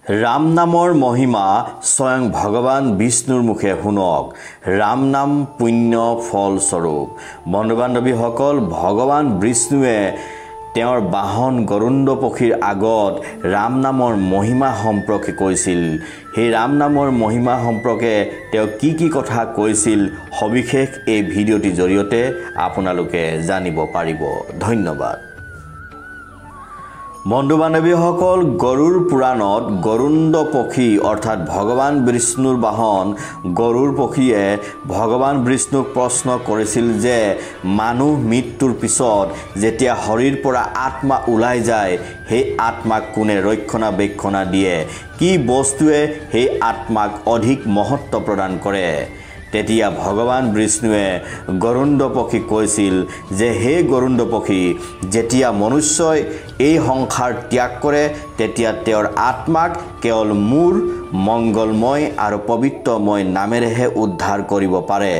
राम नाমৰ মহিমা স্বয়ং ভগৱান বিষ্ণুৰ মুখে শুনক। ৰাম নাম পুণ্য ফল স্বৰূপ। বন্ধু বান্ধৱীসকল, ভগৱান বিষ্ণুৱে তেওঁৰ বাহন গৰুণ্ড পক্ষীৰ আগত ৰাম নামৰ মহিমা সম্পৰ্কে কৈছিল। সেই ৰাম নামৰ মহিমা সম্পৰ্কে তেওঁ কি কথা কৈছিল সবিশেষ এই ভিডিঅ'টিৰ জৰিয়তে আপোনালোকে জানিব পাৰিব। ধন্যবাদ। বন্ধু বান্ধৱীসকল, গৰুৰ পুৰাণত গৰুণ্ড পক্ষী অৰ্থাৎ ভগৱান বিষ্ণুৰ বাহন গৰুৰ পক্ষীয়ে ভগৱান বিষ্ণুক প্ৰশ্ন কৰিছিল যে মানুহ মৃত্যুৰ পিছত যেতিয়া শৰীৰৰ পৰা আত্মা ওলাই যায়, সেই আত্মাক কোনে ৰক্ষণাবেক্ষণা দিয়ে, কি বস্তুৱে সেই আত্মাক অধিক মহত্ব প্ৰদান কৰে। তেতিয়া ভগৱান বিষ্ণুৱে গৰুণ্ড পক্ষীক কৈছিল যে হে গৰুণ্ড পক্ষী, যেতিয়া মনুষ্যই এই সংসাৰ ত্যাগ কৰে তেতিয়া তেওঁৰ আত্মাক কেৱল মোৰ মংগলময় আৰু পবিত্ৰময় নামেৰেহে উদ্ধাৰ কৰিব পাৰে।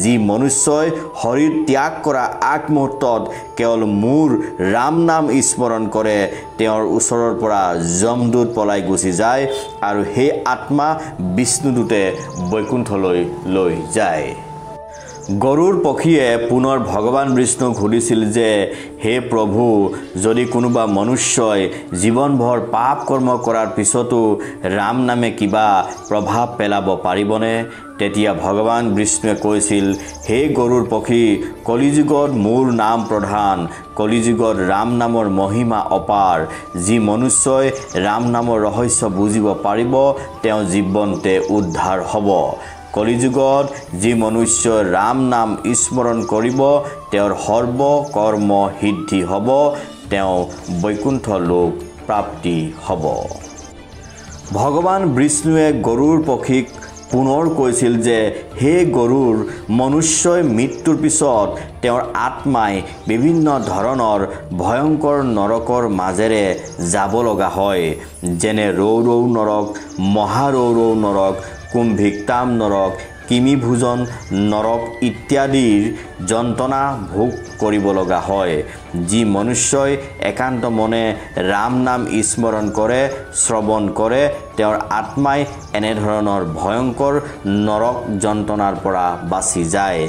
যি মনুষ্যই শৰীৰ ত্যাগ কৰা আগমুহূৰ্তত কেৱল মোৰ ৰাম নাম স্মৰণ কৰে, তেওঁৰ ওচৰৰ পৰা যমদূত পলাই গুচি যায় আৰু সেই আত্মা বিষ্ণুদূতে বৈকুণ্ঠলৈ লৈ যায়। গৰুৰ পক্ষীয়ে পুনৰ ভগৱান বিষ্ণুক সুধিছিল যে হে প্ৰভু, যদি কোনোবা মনুষ্যই জীৱনভৰ পাপ কৰ্ম কৰাৰ পিছতো ৰাম নামে কিবা প্ৰভাৱ পেলাব পাৰিবনে? তেতিয়া ভগৱান বিষ্ণুৱে কৈছিল, হে গৰুৰ পক্ষী, কলিযুগত মোৰ নাম প্ৰধান, কলিযুগত ৰাম নামৰ মহিমা অপাৰ। যি মনুষ্যই ৰাম নামৰ ৰহস্য বুজিব পাৰিব, তেওঁ জীৱনতে উদ্ধাৰ হ'ব। কলিযুগত যি মনুষ্যই ৰাম নাম স্মৰণ কৰিব, তেওঁৰ সৰ্ব কৰ্ম সিদ্ধি হ'ব, তেওঁ বৈকুণ্ঠ লোক প্ৰাপ্তি হ'ব। ভগৱান বিষ্ণুৱে গৰুৰ পক্ষীক পুনৰ কৈছিল যে হে গৰুৰ, মনুষ্যই মৃত্যুৰ পিছত তেওঁৰ আত্মাই বিভিন্ন ধৰণৰ ভয়ংকৰ নৰকৰ মাজেৰে যাব লগা হয়, যেনে ৰৌ নৰক, মহাৰৌ নৰক, কুম্ভিকতাম নৰক, কিমিভোজন নৰক ইত্যাদিৰ যন্ত্ৰণা ভোগ কৰিব লগা হয়। যি মনুষ্যই একান্ত মনে ৰাম নাম স্মৰণ কৰে, শ্ৰৱণ কৰে, তেওঁৰ আত্মাই এনেধৰণৰ ভয়ংকৰ নৰক যন্ত্ৰণাৰ পৰা বাচি যায়।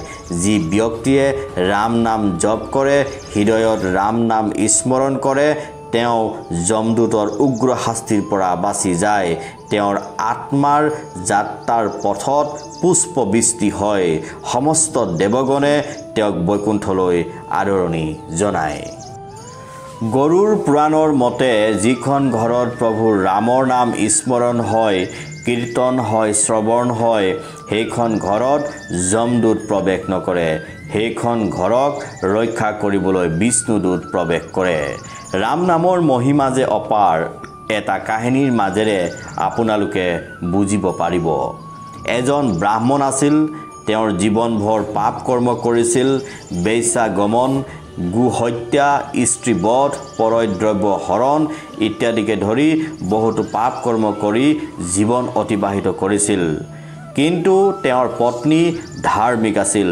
যি ব্যক্তিয়ে ৰাম নাম জপ কৰে, হৃদয়ত ৰাম নাম স্মৰণ কৰে, তেওঁ যমদূতৰ উগ্ৰ শাস্তিৰ পৰা বাচি যায়। তেওঁৰ আত্মাৰ যাত্ৰাৰ পথত পুষ্পবৃষ্টি হয়। সমস্ত দেৱগণে তেওঁক বৈকুণ্ঠলৈ আদৰণি জনায়। গৰুৰ পুৰাণৰ মতে যিখন ঘৰত প্ৰভু ৰামৰ নাম স্মৰণ হয়, কীৰ্তন হয়, শ্ৰৱণ হয়, সেইখন ঘৰত যমদূত প্ৰৱেশ নকৰে। সেইখন ঘৰক ৰক্ষা কৰিবলৈ বিষ্ণুদূত প্ৰৱেশ কৰে। ৰাম নামৰ মহিমা যে অপাৰ, এটা কাহিনীৰ মাজেৰে আপোনালোকে বুজিব পাৰিব। এজন ব্ৰাহ্মণ আছিল। তেওঁৰ জীৱনভৰ পাপ কৰ্ম কৰিছিল। বেশ্যাগমন, গোহত্যা, স্ত্ৰীবধ, পৰদ্ৰব্য হৰণ ইত্যাদিকে ধৰি বহুতো পাপ কৰ্ম কৰি জীৱন অতিবাহিত কৰিছিল। কিন্তু তেওঁৰ পত্নী ধাৰ্মিক আছিল।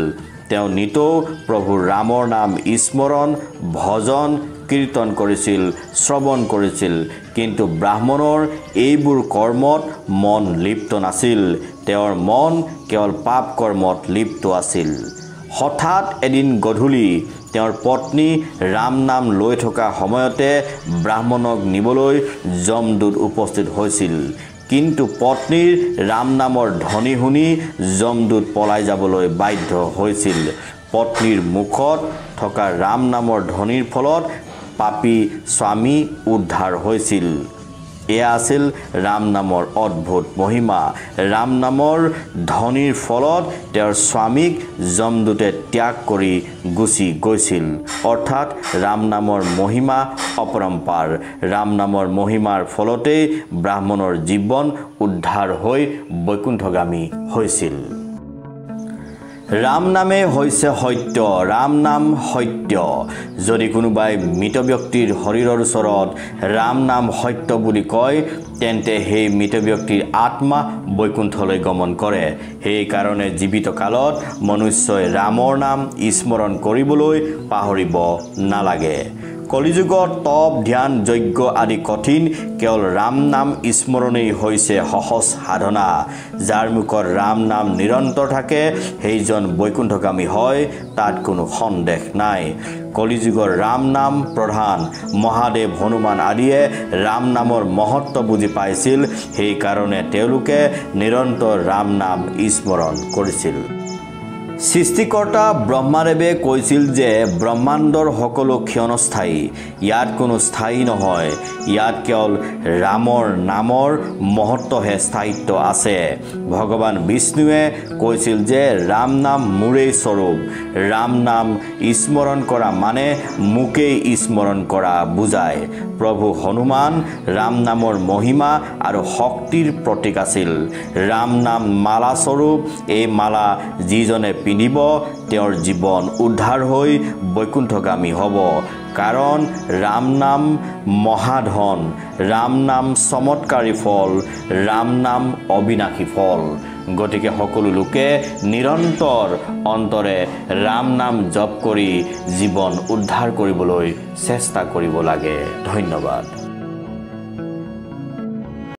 তেওঁ নিতৌ প্ৰভু ৰামৰ নাম স্মৰণ, ভজন, কীৰ্তন কৰিছিল, শ্ৰৱণ কৰিছিল। কিন্তু ব্ৰাহ্মণৰ এইবোৰ কৰ্মত মন লিপ্ত নাছিল। তেওঁৰ মন কেৱল পাপ কৰ্মত লিপ্ত আছিল। হঠাৎ এদিন গধূলি তেওঁৰ পত্নী ৰাম নাম লৈ থকা সময়তে ব্ৰাহ্মণক নিবলৈ যমদূত উপস্থিত হৈছিল। কিন্তু পত্নীৰ ৰাম নামৰ ধ্বনি শুনি যমদূত পলাই যাবলৈ বাধ্য হৈছিল। পত্নীৰ মুখত থকা ৰাম নামৰ ধ্বনিৰ ফলত পাপী স্বামী উদ্ধাৰ হৈছিল। এয়া আছিল ৰাম নামৰ অদ্ভুত মহিমা। ৰাম নামৰ ধ্বনিৰ ফলত তেওঁৰ স্বামীক যমদূতে ত্যাগ কৰি গুচি গৈছিল। অৰ্থাৎ ৰাম নামৰ মহিমা অপৰম্পাৰ। ৰাম নামৰ মহিমাৰ ফলতেই ব্ৰাহ্মণৰ জীৱন উদ্ধাৰ হৈ বৈকুণ্ঠগামী হৈছিল। ৰাম নামে হৈছে সত্য। ৰাম নাম সত্য। যদি কোনোবাই মৃত ব্যক্তিৰ শৰীৰৰ ওচৰত ৰাম নাম সত্য বুলি কয়, তেন্তে সেই মৃত ব্যক্তিৰ আত্মা বৈকুণ্ঠলৈ গমন কৰে। সেইকাৰণে জীৱিত কালত মনুষ্যই ৰামৰ নাম স্মৰণ কৰিবলৈ পাহৰিব নালাগে। কলিযুগত তপ ধ্যান যজ্ঞ আদি কঠিন কেৱল ৰাম নাম স্মৰণেই হৈছে সহজ সাধনা যাৰ মুখত ৰাম নাম নিৰন্তৰ থাকে সেইজন বৈকুণ্ঠগামী হয় তাত কোনো সন্দেহ নাই কলিযুগৰ ৰাম নাম প্ৰধান মহাদেৱ হনুমান আদিয়ে ৰাম নামৰ মহত্ব বুজি পাইছিল সেই কাৰণে তেওঁলোকে নিৰন্তৰ ৰাম নাম স্মৰণ কৰিছিল সৃষ্টিকৰ্তা ব্ৰহ্মাদেৱে কৈছিল যে ব্ৰহ্মাণ্ডৰ সকলো ক্ষণস্থায়ী ইয়াত কোনো স্থায়ী নহয় ইয়াত কেৱল ৰামৰ নামৰ মহত্বহে স্থায়িত্ব আছে ভগৱান বিষ্ণুৱে কৈছিল যে ৰাম নাম মোৰেই স্বৰূপ ৰাম নাম স্মৰণ কৰা মানে মোকেই স্মৰণ কৰা বুজায় প্ৰভু হনুমান ৰাম নামৰ মহিমা আৰু শক্তিৰ প্ৰতীক আছিল ৰাম নাম মালা স্বৰূপ এই মালা যিজনে পিন্ধিব তেওঁৰ জীৱন উদ্ধাৰ হৈ বৈকুণ্ঠগামী হ'ব কাৰণ ৰাম নাম মহাধন ৰাম নাম চমৎকাৰী ফল ৰাম নাম অবিনাশী ফল গতিকে সকলো লোকে নিৰন্তৰ অন্তৰে ৰাম নাম জপ কৰি জীৱন উদ্ধাৰ কৰিবলৈ চেষ্টা কৰিব লাগে ধন্যবাদ